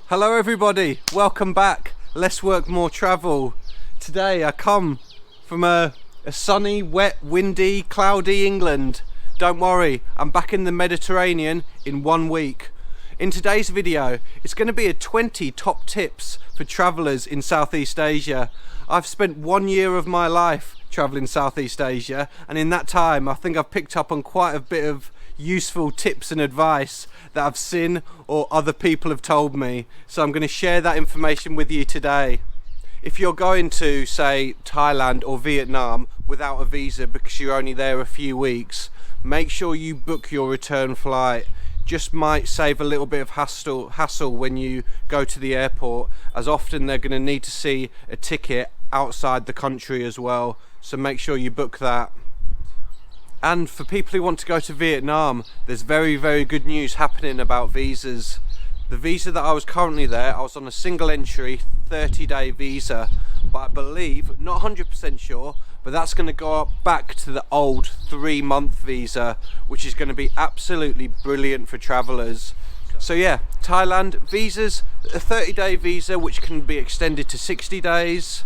Hello everybody, welcome back. Less work, more travel. Today I come from a sunny, wet, windy, cloudy England. Don't worry, I'm back in the Mediterranean in 1 week. In today's video, it's going to be a 20 top tips for travellers in Southeast Asia. I've spent 1 year of my life travelling Southeast Asia, and in that time I think I've picked up on quite a bit of useful tips and advice that I've seen or other people have told me. So I'm going to share that information with you today. If you're going to, say, Thailand or Vietnam without a visa because you're only there a few weeks, make sure you book your return flight. Just might save a little bit of hassle when you go to the airport, as often they're going to need to see a ticket outside the country as well, so make sure you book that. And for people who want to go to Vietnam, there's very good news happening about visas. The visa that I was currently there, I was on a single entry 30-day visa, but I believe, not 100% sure, but that's going to go up back to the old 3-month visa, which is going to be absolutely brilliant for travellers. So yeah, Thailand visas, a 30-day visa which can be extended to 60 days.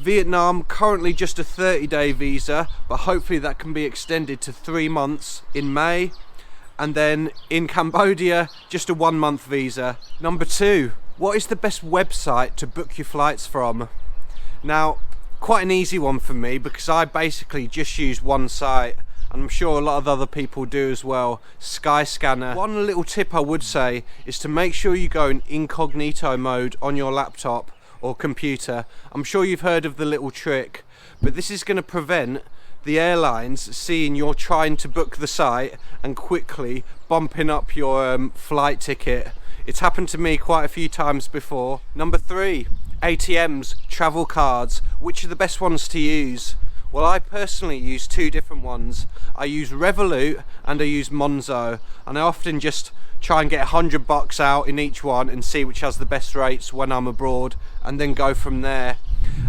Vietnam, currently just a 30-day visa, but hopefully that can be extended to 3 months in May. And then in Cambodia, just a 1-month visa. Number 2, what is the best website to book your flights from? Now, quite an easy one for me because I basically just use one site, and I'm sure a lot of other people do as well, Skyscanner. One little tip I would say is to make sure you go in incognito mode on your laptop or computer. I'm sure you've heard of the little trick, but this is going to prevent the airlines seeing you're trying to book the site and quickly bumping up your flight ticket. It's happened to me quite a few times before. Number 3, ATMs, travel cards. Which are the best ones to use? Well, I personally use 2 different ones. I use Revolut and I use Monzo, and I often just try and get $100 out in each one and see which has the best rates when I'm abroad, and then go from there.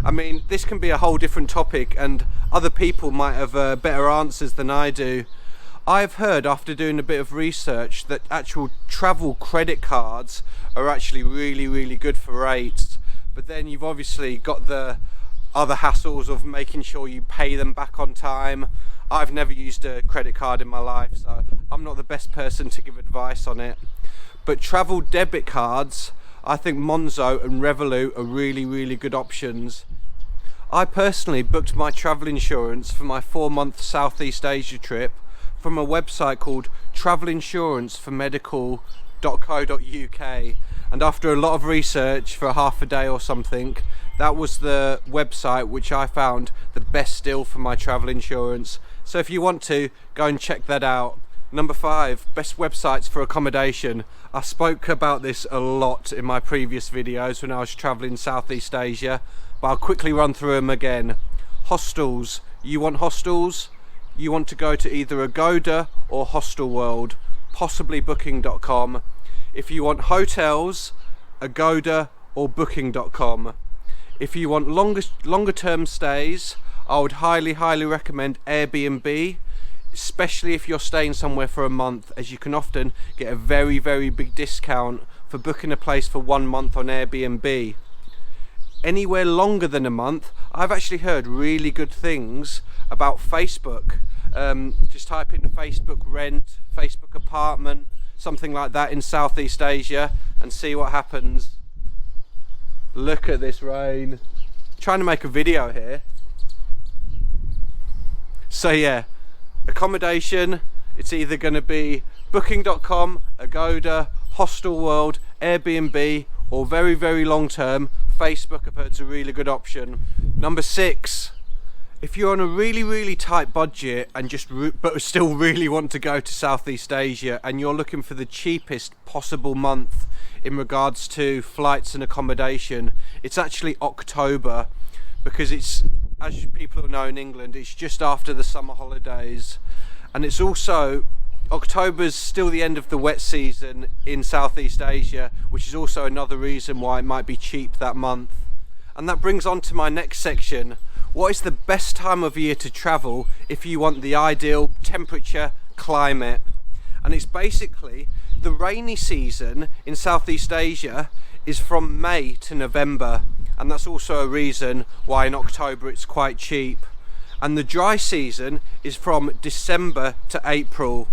I mean, this can be a whole different topic and other people might have better answers than I do. I've heard, after doing a bit of research, that actual travel credit cards are actually really good for rates, but then you've obviously got the other hassles of making sure you pay them back on time. I've never used a credit card in my life, so I'm not the best person to give advice on it. But travel debit cards, I think Monzo and Revolut are really good options. I personally booked my travel insurance for my 4-month Southeast Asia trip from a website called travelinsuranceformedical.co.uk, and after a lot of research for half a day or something, that was the website which I found the best deal for my travel insurance. So if you want to, go and check that out. Number 5, best websites for accommodation. I spoke about this a lot in my previous videos when I was traveling Southeast Asia, but I'll quickly run through them again. Hostels. You want hostels? You want to go to either Agoda or Hostel World, possibly booking.com. If you want hotels, Agoda or booking.com. If you want longer term stays, I would highly recommend Airbnb, especially if you're staying somewhere for a month, as you can often get a very big discount for booking a place for 1 month on Airbnb. Anywhere longer than a month, I've actually heard really good things about Facebook. Just type in Facebook rent, Facebook apartment, something like that in Southeast Asia, and see what happens. Look at this rain. I'm trying to make a video here. So yeah, accommodation, it's either going to be booking.com, Agoda, Hostel World, Airbnb, or very long term, Facebook I've heard is a really good option. Number 6, if you're on a really tight budget and but still really want to go to Southeast Asia and you're looking for the cheapest possible month in regards to flights and accommodation, it's actually October, because it's, as people know in England, it's just after the summer holidays, and it's also October's still the end of the wet season in Southeast Asia, which is also another reason why it might be cheap that month. And that brings on to my next section. What is the best time of year to travel if you want the ideal temperature, climate? And it's basically the rainy season in Southeast Asia is from May to November, and that's also a reason why in October it's quite cheap. And the dry season is from December to April.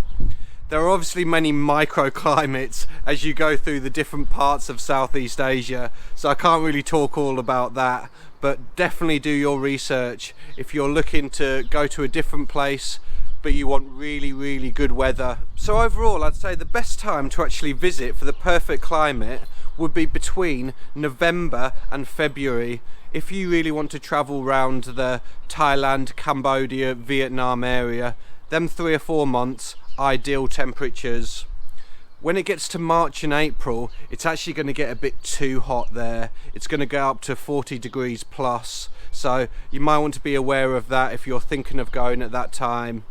There are obviously many microclimates as you go through the different parts of Southeast Asia, so I can't really talk all about that, but definitely do your research if you're looking to go to a different place but you want really good weather. So overall, I'd say the best time to actually visit for the perfect climate would be between November and February if you really want to travel around the Thailand, Cambodia, Vietnam area. Them 3 or 4 months, ideal temperatures. When it gets to March and April, it's actually going to get a bit too hot there. It's going to go up to 40 degrees plus, so you might want to be aware of that if you're thinking of going at that time.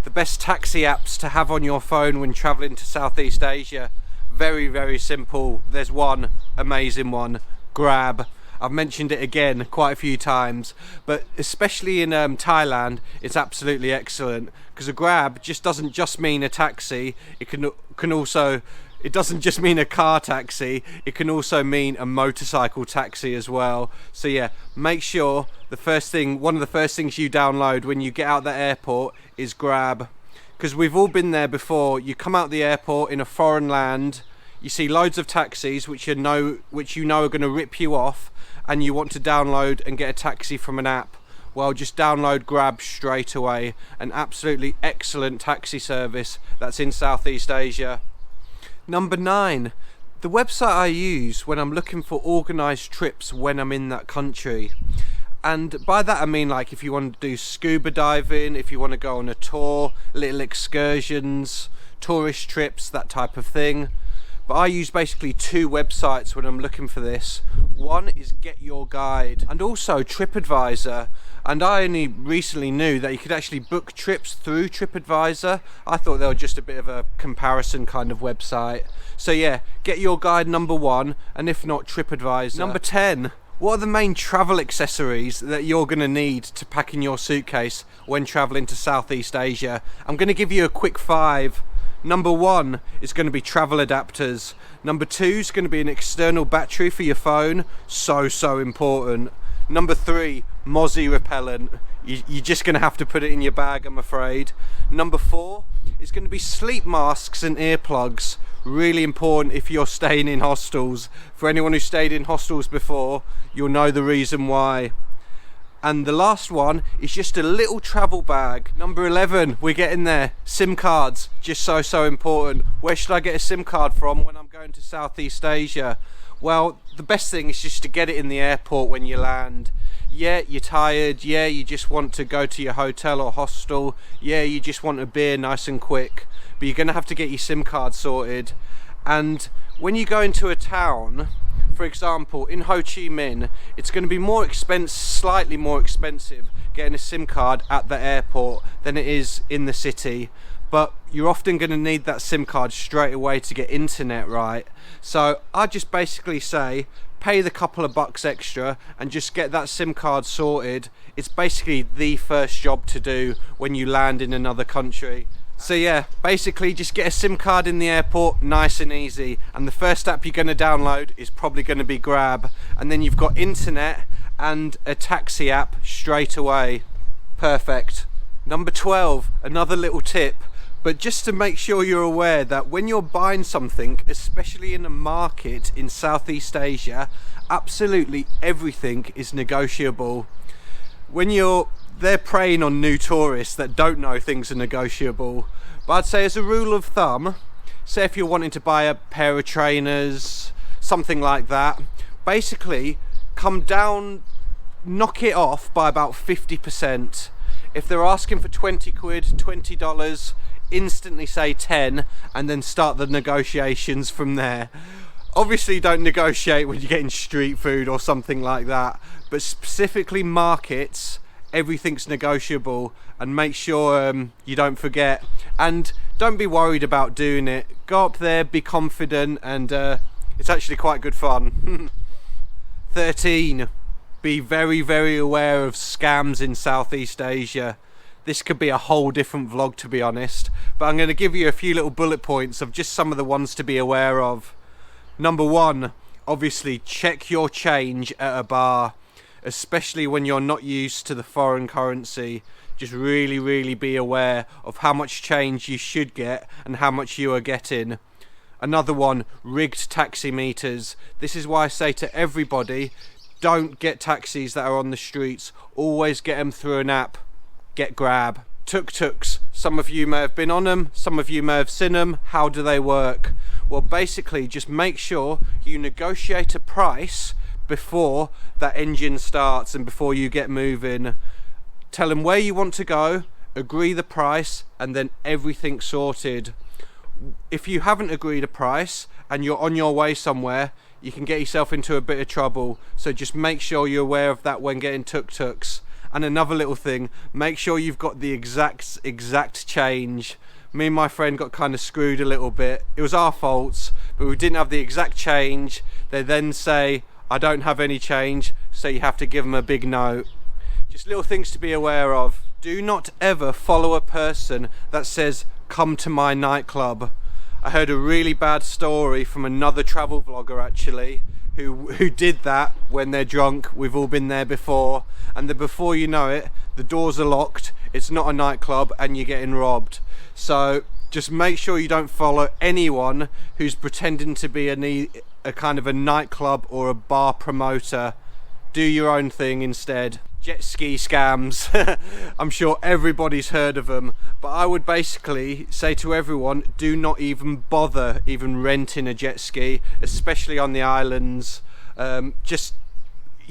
The best taxi apps to have on your phone when traveling to Southeast Asia, very simple. There's one amazing one, Grab. I've mentioned it again quite a few times, but especially in Thailand, it's absolutely excellent, because a Grab just doesn't just mean a taxi. It can also, it doesn't just mean a car taxi, it can also mean a motorcycle taxi as well. So yeah, make sure one of the first things you download when you get out the airport is Grab, because we've all been there before. You come out the airport in a foreign land, you see loads of taxis which you know are going to rip you off, and you want to download and get a taxi from an app. Well, just download Grab straight away. An absolutely excellent taxi service that's in Southeast Asia. Number 9, the website I use when I'm looking for organised trips when I'm in that country. And by that I mean, like, if you want to do scuba diving, if you want to go on a tour, little excursions, tourist trips, that type of thing. But I use basically 2 websites when I'm looking for this. One is Get Your Guide and also TripAdvisor. And I only recently knew that you could actually book trips through TripAdvisor. I thought they were just a bit of a comparison kind of website. So yeah, Get Your Guide number 1, and if not, TripAdvisor. Number 10, what are the main travel accessories that you're going to need to pack in your suitcase when traveling to Southeast Asia? I'm going to give you a quick 5. Number 1 is going to be travel adapters. Number 2 is going to be an external battery for your phone. So important. Number 3, mozzie repellent. You're just going to have to put it in your bag, I'm afraid. Number 4 is going to be sleep masks and earplugs. Really important if you're staying in hostels. For anyone who stayed in hostels before, you'll know the reason why. And the last one is just a little travel bag. Number 11, we're getting there. SIM cards, just so important. Where should I get a SIM card from when I'm going to Southeast Asia? Well, the best thing is just to get it in the airport when you land. Yeah, you're tired. Yeah, you just want to go to your hotel or hostel. Yeah, you just want a beer nice and quick. But you're going to have to get your SIM card sorted. And when you go into a town, for example, in Ho Chi Minh, it's going to be slightly more expensive getting a SIM card at the airport than it is in the city. But you're often going to need that SIM card straight away to get internet, right? So I just basically say, pay the couple of bucks extra and just get that SIM card sorted. It's basically the first job to do when you land in another country. So yeah, basically just get a SIM card in the airport, nice and easy. And the first app you're going to download is probably going to be Grab. And then you've got internet and a taxi app straight away. Perfect. Number 12, another little tip. But just to make sure you're aware that when you're buying something, especially in a market in Southeast Asia, absolutely everything is negotiable. When they're preying on new tourists that don't know things are negotiable. But I'd say as a rule of thumb, say if you're wanting to buy a pair of trainers, something like that, basically come down, knock it off by about 50%. If they're asking for 20 quid, $20, instantly say 10 and then start the negotiations from there. Obviously don't negotiate when you're getting street food or something like that, but specifically markets, everything's negotiable, and make sure you don't forget, and don't be worried about doing it. Go up there, be confident, and it's actually quite good fun. 13, be very aware of scams in Southeast Asia. This could be a whole different vlog, to be honest, but I'm going to give you a few little bullet points of just some of the ones to be aware of. Number one, obviously check your change at a bar, especially when you're not used to the foreign currency. Just really be aware of how much change you should get and how much you are getting. Another one, rigged taxi meters. This is why I say to everybody, don't get taxis that are on the streets. Always get them through an app. Get Grab. Tuk-tuks. Some of you may have been on them, some of you may have seen them. How do they work? Well, basically just make sure you negotiate a price before that engine starts and before you get moving. Tell them where you want to go, agree the price, and then everything's sorted. If you haven't agreed a price and you're on your way somewhere, you can get yourself into a bit of trouble. So just make sure you're aware of that when getting tuk-tuks. And another little thing, make sure you've got the exact change. Me and my friend got kind of screwed a little bit. It was our faults, but we didn't have the exact change. They then say, I don't have any change, so you have to give them a big note. Just little things to be aware of. Do not ever follow a person that says, come to my nightclub. I heard a really bad story from another travel vlogger actually, who did that when they're drunk. We've all been there before, and then before you know it, the doors are locked, it's not a nightclub, and you're getting robbed. So just make sure you don't follow anyone who's pretending to be a kind of a nightclub or a bar promoter. Do your own thing instead. Jet ski scams. I'm sure everybody's heard of them, but I would basically say to everyone, do not even bother even renting a jet ski, especially on the islands. You're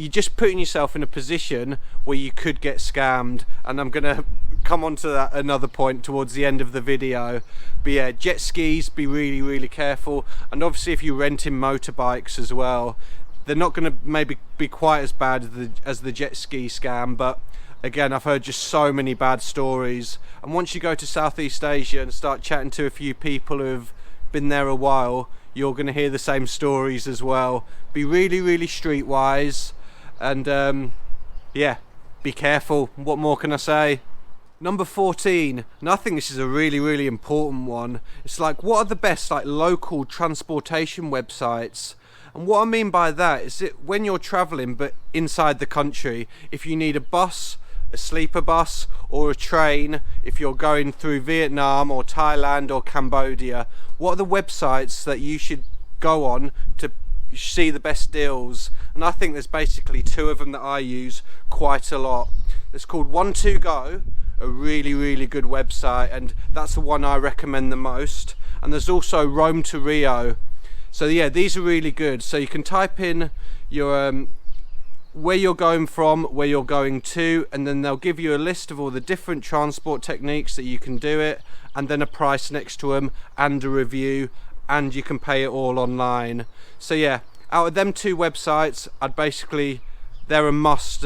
just putting yourself in a position where you could get scammed, and I'm gonna come on to that another point towards the end of the video. But yeah, jet skis, be really careful, and obviously if you're renting motorbikes as well, they're not going to maybe be quite as bad as the jet ski scam, but again, I've heard just so many bad stories. And once you go to Southeast Asia and start chatting to a few people who've been there a while, you're going to hear the same stories as well. Be really streetwise, and yeah, be careful. What more can I say? Number 14, and I think this is a really important one. It's like, what are the best like local transportation websites? And what I mean by that is that when you're traveling but inside the country, if you need a bus, a sleeper bus, or a train, if you're going through Vietnam or Thailand or Cambodia, what are the websites that you should go on to see the best deals? And I think there's basically two of them that I use quite a lot. It's called One2Go, a really good website, and that's the one I recommend the most. And there's also Rome to Rio. So yeah, these are really good. So you can type in your where you're going from, where you're going to, and then they'll give you a list of all the different transport techniques that you can do it, and then a price next to them and a review, and you can pay it all online. So yeah, out of them two websites, they're a must.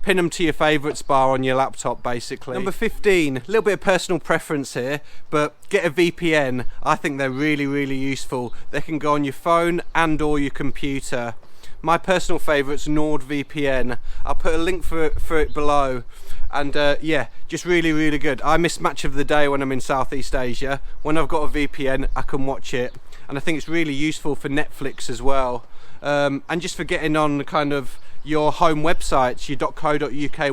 Pin them to your favourites bar on your laptop basically. Number 15, a little bit of personal preference here, but get a VPN. I think they're really useful. They can go on your phone and or your computer. My personal favourite's NordVPN. I'll put a link for it below. And yeah, just really good. I miss Match of the Day when I'm in Southeast Asia. When I've got a VPN, I can watch it. And I think it's really useful for Netflix as well. And just for getting on kind of your home websites, your .co.uk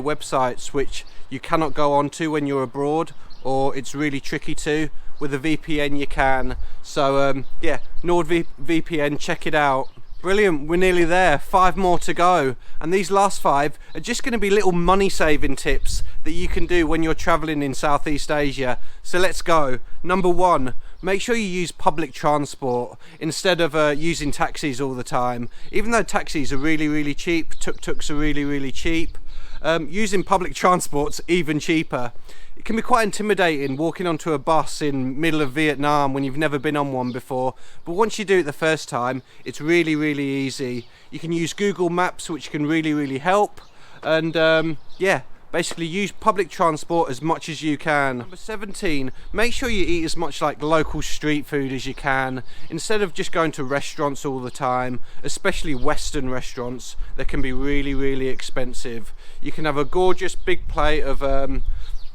websites, which you cannot go on to when you're abroad, or it's really tricky to. With a VPN you can. So yeah, NordVPN, check it out. Brilliant, we're nearly there, 5 more to go, and these last 5 are just going to be little money saving tips that you can do when you're traveling in Southeast Asia. So let's go. Number 1, make sure you use public transport instead of using taxis all the time. Even though taxis are really cheap, tuk-tuks are really cheap, using public transport's even cheaper. It can be quite intimidating walking onto a bus in middle of Vietnam when you've never been on one before, but once you do it the first time, it's really easy. You can use Google Maps, which can really help, and yeah, basically use public transport as much as you can. Number 17, make sure you eat as much like local street food as you can, instead of just going to restaurants all the time, especially Western restaurants. They can be really expensive. You can have a gorgeous big plate of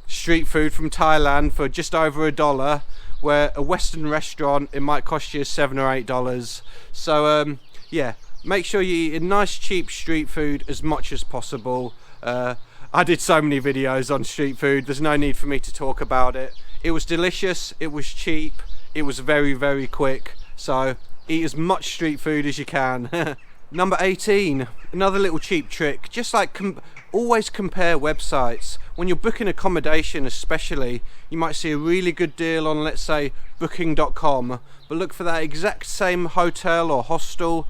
street food from Thailand for just over $1, where a Western restaurant, it might cost you $7 or $8. So yeah, make sure you eat nice cheap street food as much as possible. I did so many videos on street food, there's no need for me to talk about it. It was delicious, it was cheap, it was very quick, so eat as much street food as you can. Number 18, another little cheap trick, just like always compare websites. When you're booking accommodation especially, you might see a really good deal on, let's say, booking.com, but look for that exact same hotel or hostel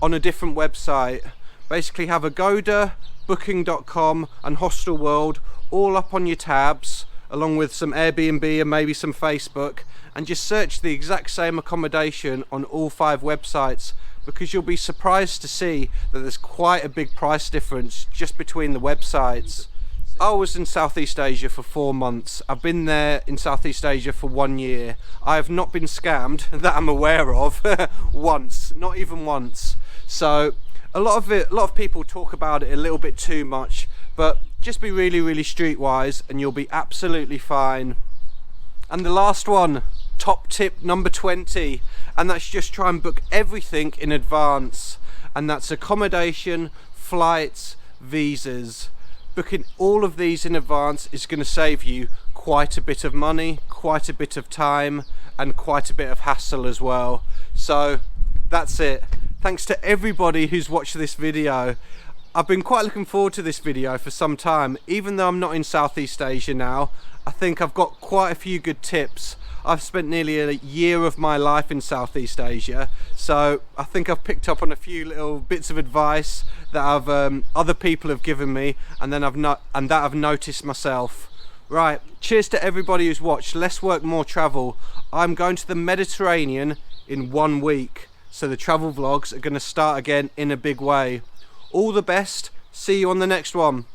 on a different website. Basically have Agoda, booking.com and Hostel World all up on your tabs, along with some Airbnb and maybe some Facebook, and just search the exact same accommodation on all 5 websites, because you'll be surprised to see that there's quite a big price difference just between the websites. I was in Southeast Asia for 4 months. I've been there in Southeast Asia for 1 year. I have not been scammed that I'm aware of once, not even once. So a lot of people talk about it a little bit too much, but just be really streetwise and you'll be absolutely fine. And the last one, top tip number 20, and that's just try and book everything in advance, and that's accommodation, flights, visas. Booking all of these in advance is going to save you quite a bit of money, quite a bit of time, and quite a bit of hassle as well. So that's it. Thanks to everybody who's watched this video. I've been quite looking forward to this video for some time. Even though I'm not in Southeast Asia now, I think I've got quite a few good tips. I've spent nearly a year of my life in Southeast Asia, so I think I've picked up on a few little bits of advice that other people have given me, and that I've noticed myself. Right, cheers to everybody who's watched Less Work More Travel. I'm going to the Mediterranean in 1 week, so the travel vlogs are going to start again in a big way. All the best, see you on the next one.